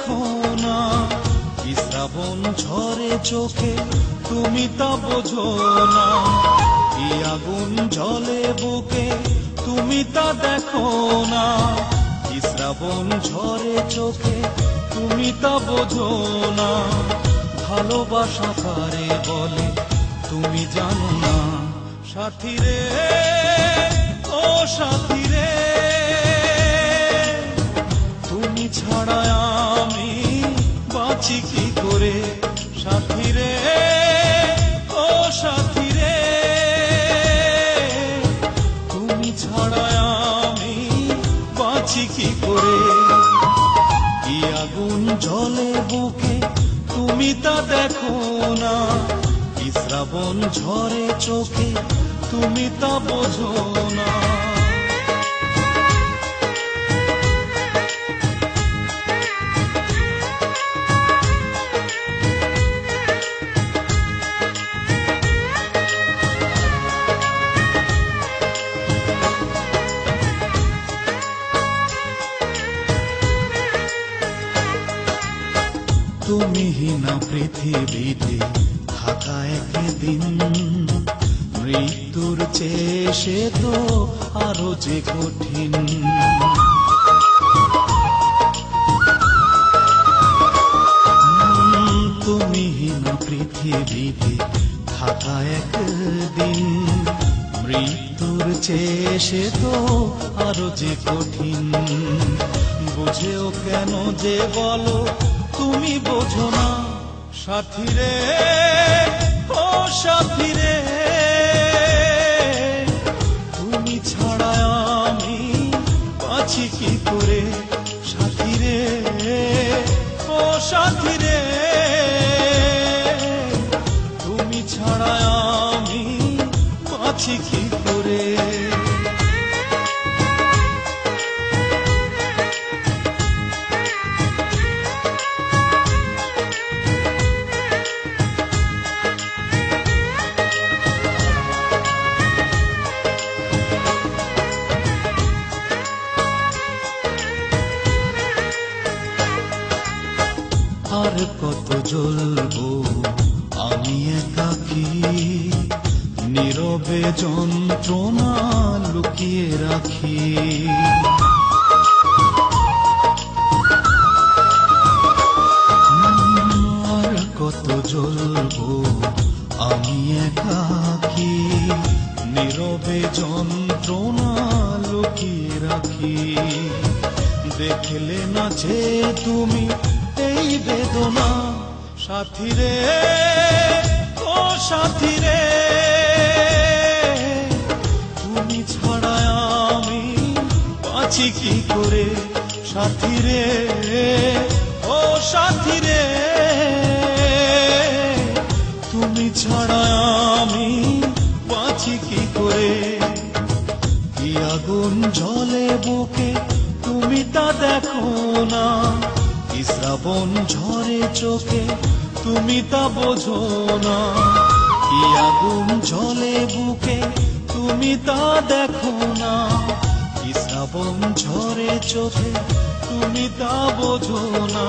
দেখো না, কি শ্রাবণ ঝরে চোখে তুমি তা বোঝো না, কি আগুন জ্বলে বুকে তুমি তা দেখো না, কি শ্রাবণ ঝরে চোখে তুমি তা বোঝো না। ভালোবাসা কারে বলে তুমি জানো না, সাথী রে ও সাথী রে, তুমি ছাড়া আমি বাঁচি কি করে, সাথী রে ও সাথী রে, তুমি ছাড়া আমি বাঁচি কি করে। কি আগুন জ্বলে বুকে তুমি তা দেখো না, কি শ্রাবণ ঝরে চোখে তুমি তা বোঝো না। তুমিহীনা পৃথিবীতে থাকা একদিন, মৃত্যুর চেয়ে সে তো আরো যে কঠিন। তুমিহীনা পৃথিবীতে থাকা একদিন, মৃত্যুর চেয়ে সে তো আরো যে কঠিন। বুঝেও কেন যে বলো তুমি বোঝো না, সাথী রে ও সাথী রে, তুমি ছাড়া আমি বাঁচি কি করে, সাথী রে ও সাথী রে, তুমি ছাড়া আমি বাঁচি কি করে। আর কত জ্বলবো আমি একাকী, নীরবে যন্ত্রণা লুকিয়ে রাখি। আর কত জ্বলবো আমি একাকী, নীরবে যন্ত্রণা লুকিয়ে রাখি। দেখলে না যে তুমি এই বেদনা, সাথী রে ও সাথী রে, তুমি ছাড়া আমি বাঁচি কি করে, সাথী রে ও সাথী রে, তুমি ছাড়া আমি বাঁচি কি করে। কি আগুন জ্বলে বুকে তুমি তা দেখো না, কি শ্রাবণ ঝরে চোখে তুমি তা বোঝো না। কি আগুন জ্বলে বুকে তুমি তা দেখো না, কি শ্রাবণ ঝরে চোখে তুমি তা বোঝো না।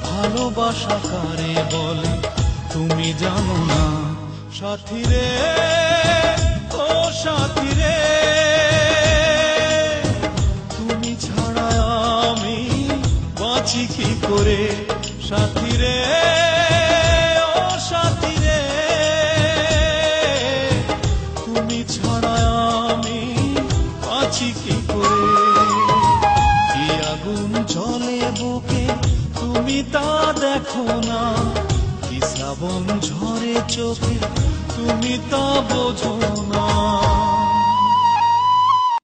ভালোবাসা কারে বলে তুমি জানো না, সাথী রে ও সাথী রে, তুমি ছাড়া আমি বাঁচি কি করে, সাথী রে ও সাথী রে, তুমি ছাড়া আমি বাঁচি কি করে। কি আগুন জ্বলে বুকে তুমি তা দেখো না, কি শ্রাবণ ঝরে চোখে তুমি তা বোঝো না।